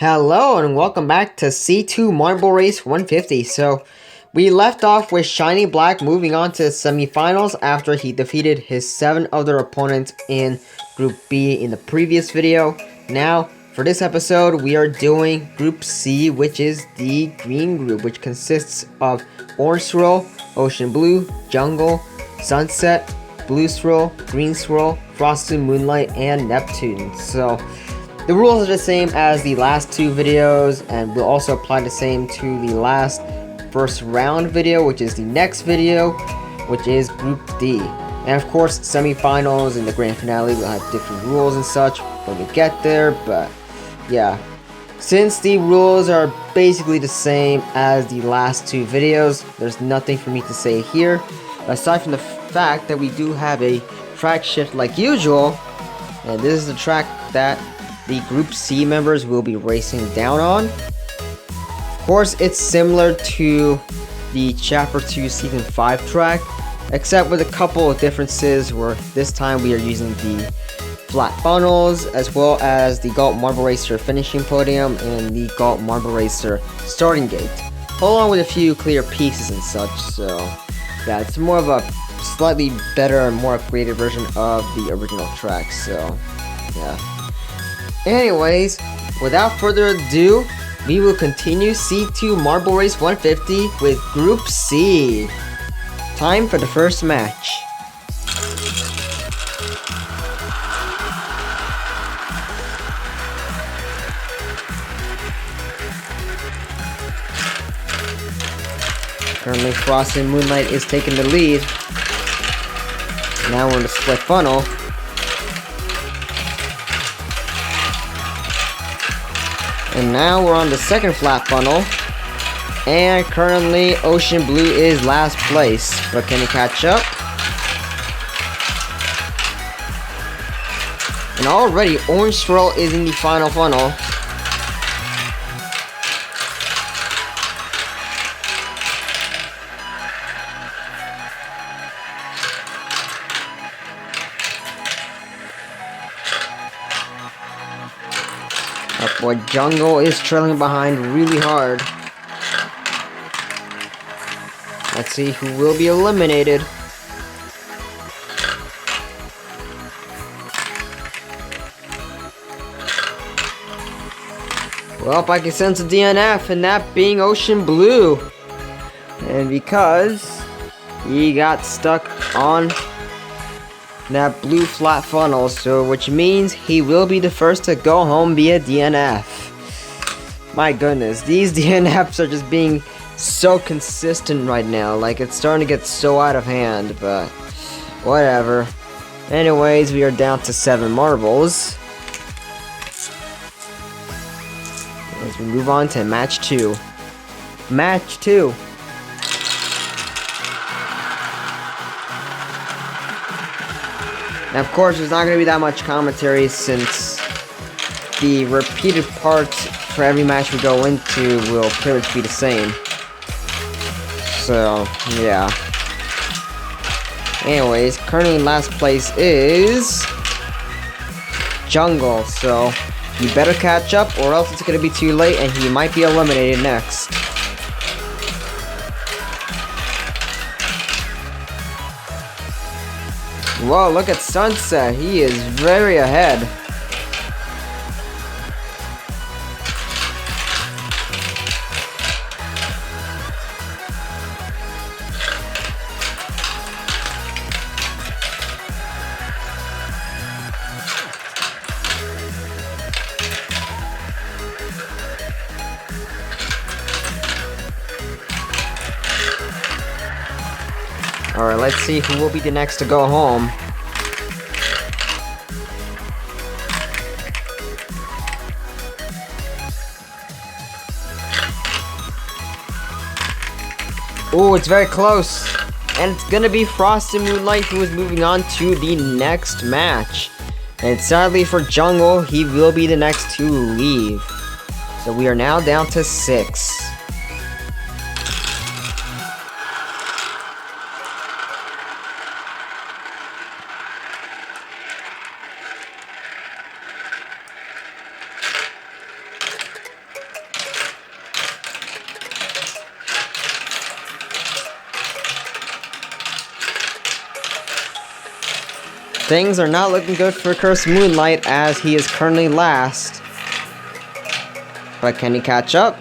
Hello and welcome back to C2 Marble Race 150. So, we left off with Shiny Black moving on to semifinals after he defeated his 7 other opponents in Group B in the previous video. Now, for this episode, we are doing Group C, which is the green group, which consists of Orange Swirl, Ocean Blue, Jungle, Sunset, Blue Swirl, Green Swirl, Frosted Moonlight, and Neptune. So, the rules are the same as the last two videos, and will also apply the same to the last first round video, which is the next video, which is Group D. And of course, semifinals and the grand finale will have different rules and such when we get there, but yeah. Since the rules are basically the same as the last two videos, there's nothing for me to say here, aside from the fact that we do have a track shift like usual, and this is the track that the Group C members will be racing down on. Of course, it's similar to the Chapter 2 Season 5 track, except with a couple of differences where this time we are using the flat funnels, as well as the Galt Marble Racer finishing podium and the Galt Marble Racer starting gate, along with a few clear pieces and such. So yeah, it's more of a slightly better and more upgraded version of the original track, so yeah. Anyways, without further ado, we will continue C2 Marble Race 150 with Group C. Time for the first match. Currently, Frosted Moonlight is taking the lead. Now we're in the split funnel. And now we're on the second flat funnel, and currently Ocean Blue is last place, but can he catch up? And already Orange Swirl is in the final funnel. Our boy Jungle is trailing behind really hard. Let's see who will be eliminated. Well, I can sense a DNF, and that being Ocean Blue. And because he got stuck on that blue flat funnel, so which means he will be the first to go home via DNF. My goodness, these DNFs are just being so consistent right now. Like, it's starting to get so out of hand, but whatever. Anyways, we are down to 7 marbles as we move on to match 2. Match 2. Now, of course, there's not going to be that much commentary since the repeated parts for every match we go into will pretty much be the same. So, yeah. Anyways, currently in last place is Jungle, so you better catch up or else it's going to be too late and he might be eliminated next. Whoa, look at Sunset. He is very ahead. Alright, let's see who will be the next to go home. Oh, it's very close. And it's gonna be Frosted Moonlight who is moving on to the next match. And sadly for Jungle, he will be the next to leave. So we are now down to 6. Things are not looking good for Cursed Moonlight as he is currently last. But can he catch up?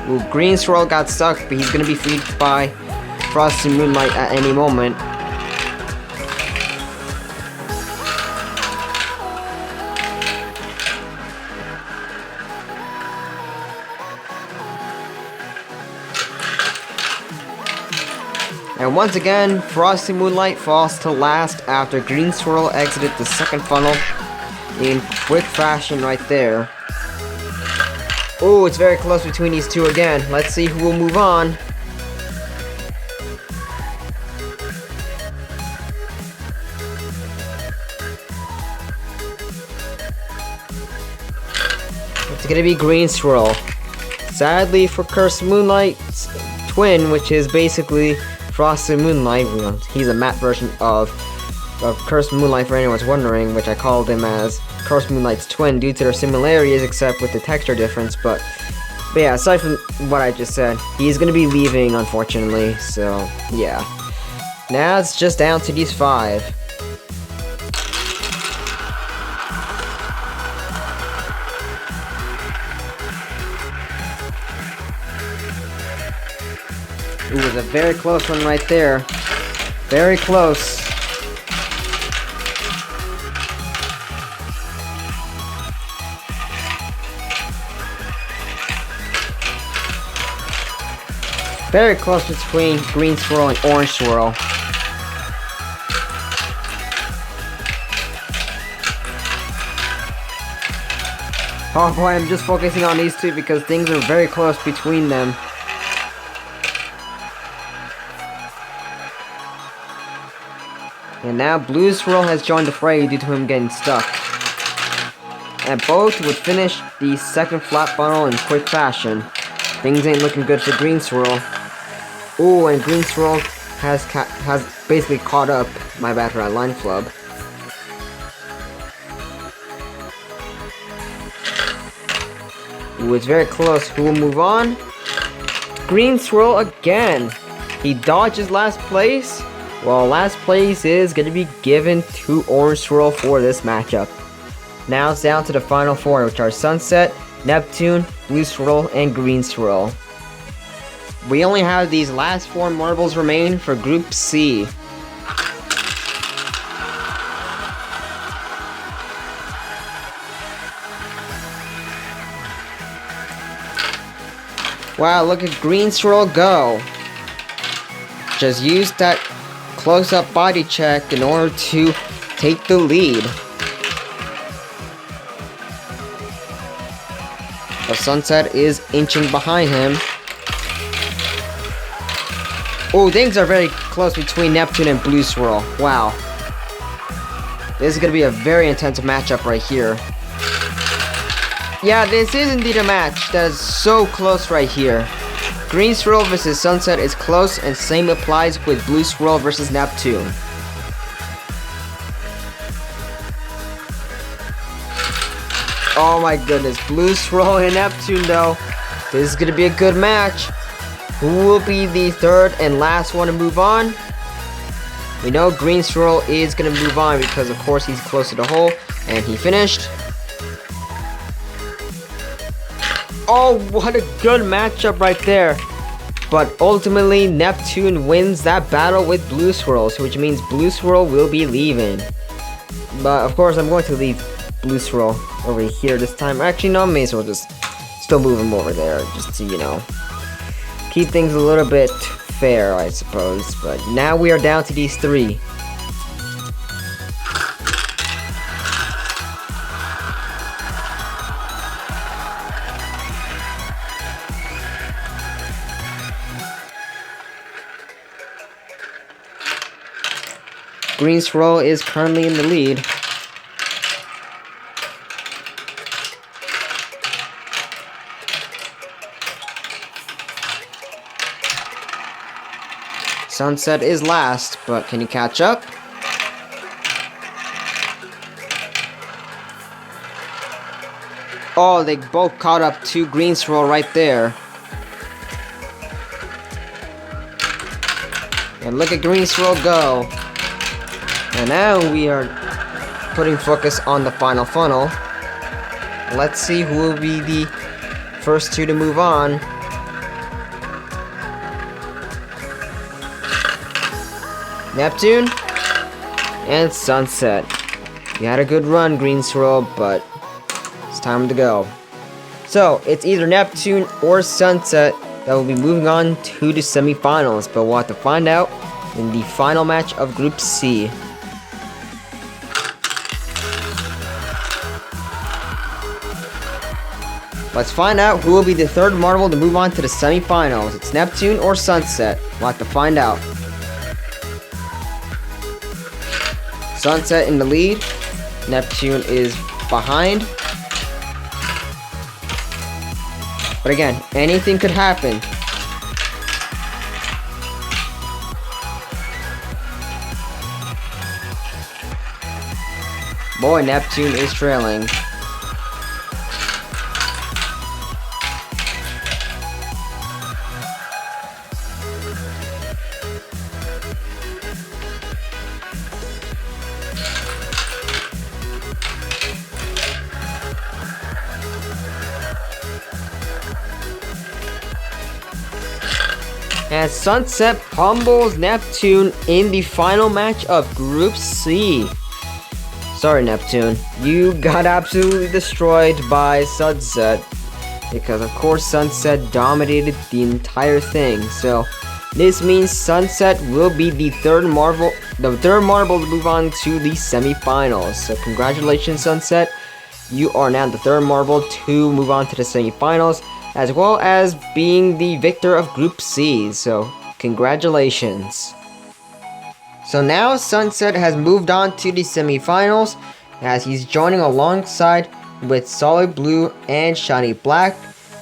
Ooh, Green Swirl got stuck, but he's gonna be freed by Frosty Moonlight at any moment. And once again, Frosty Moonlight falls to last after Green Swirl exited the second funnel in quick fashion right there. Oh, it's very close between these two again. Let's see who will move on. It's gonna be Green Swirl. Sadly for Cursed Moonlight's twin, which is basically Frosted Moonlight, he's a matte version of Cursed Moonlight for anyone's wondering, which I called him as Cursed Moonlight's twin due to their similarities except with the texture difference, but yeah, aside from what I just said, he's gonna be leaving unfortunately, so yeah. Now it's just down to these 5. Ooh, it was a very close one right there. Very close. Very close between Green Swirl and Orange Swirl. Oh boy, I'm just focusing on these two because things are very close between them. And now Blue Swirl has joined the fray due to him getting stuck. And both would finish the second flat funnel in quick fashion. Things ain't looking good for Green Swirl. Ooh, and Green Swirl has basically caught up. My bad for that line flub. Ooh, it's very close. Who will move on? Green Swirl again. He dodges last place. Well, last place is going to be given to Orange Swirl for this matchup. Now it's down to the final 4, which are Sunset, Neptune, Blue Swirl, and Green Swirl. We only have these last 4 marbles remain for Group C. Wow, look at Green Swirl go. Just use that close-up body check in order to take the lead. But Sunset is inching behind him. Oh, things are very close between Neptune and Blue Swirl. Wow. This is going to be a very intense matchup right here. Yeah, this is indeed a match that is so close right here. Green Swirl versus Sunset is close, and same applies with Blue Swirl versus Neptune. Oh my goodness, Blue Swirl and Neptune though. This is going to be a good match. Who will be the third and last one to move on? We know Green Swirl is going to move on because of course he's close to the hole, and he finished. Oh, what a good matchup right there. But ultimately, Neptune wins that battle with Blue Swirl, which means Blue Swirl will be leaving. But of course, I'm going to leave Blue Swirl over here this time. Actually, no, I may as well just still move him over there, just to, you know, keep things a little bit fair, I suppose. But now we are down to these 3. Green Swirl is currently in the lead. Sunset is last, but can he catch up? Oh, they both caught up to green swirl right there. And look at green swirl go. And now we are putting focus on the final funnel. Let's see who will be the first two to move on. Neptune and Sunset. You had a good run, green swirl, but it's time to go. So it's either Neptune or Sunset that will be moving on to the semifinals, but we'll have to find out in the final match of Group C. Let's find out who will be the third marble to move on to the semifinals. It's Neptune or Sunset. We'll have to find out. Sunset in the lead. Neptune is behind. But again, anything could happen. Boy, Neptune is trailing. As Sunset pummels Neptune in the final match of Group C. Sorry, Neptune. You got absolutely destroyed by Sunset. Because, of course, Sunset dominated the entire thing. So, this means Sunset will be the third marble to move on to the semifinals. So, congratulations, Sunset. You are now the third marble to move on to the semifinals, as well as being the victor of Group C, so congratulations. So now Sunset has moved on to the semifinals, as he's joining alongside with Solid Blue and Shiny Black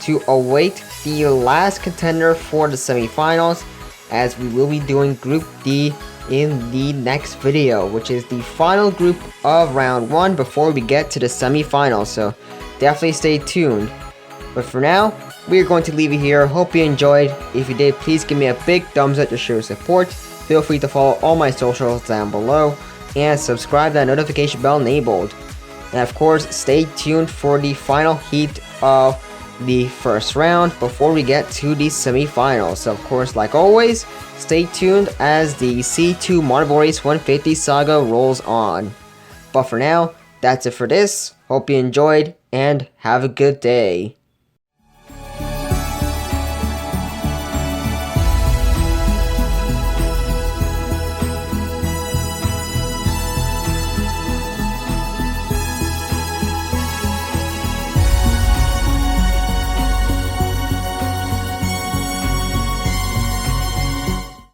to await the last contender for the semifinals, as we will be doing Group D in the next video, which is the final group of round 1 before we get to the semifinals, so definitely stay tuned. But for now, we are going to leave it here. Hope you enjoyed. If you did, please give me a big thumbs up to show support. Feel free to follow all my socials down below. And subscribe, that notification bell enabled. And of course, stay tuned for the final heat of the first round before we get to the semifinals. So of course, like always, stay tuned as the C2 Marble Race 150 saga rolls on. But for now, that's it for this. Hope you enjoyed and have a good day.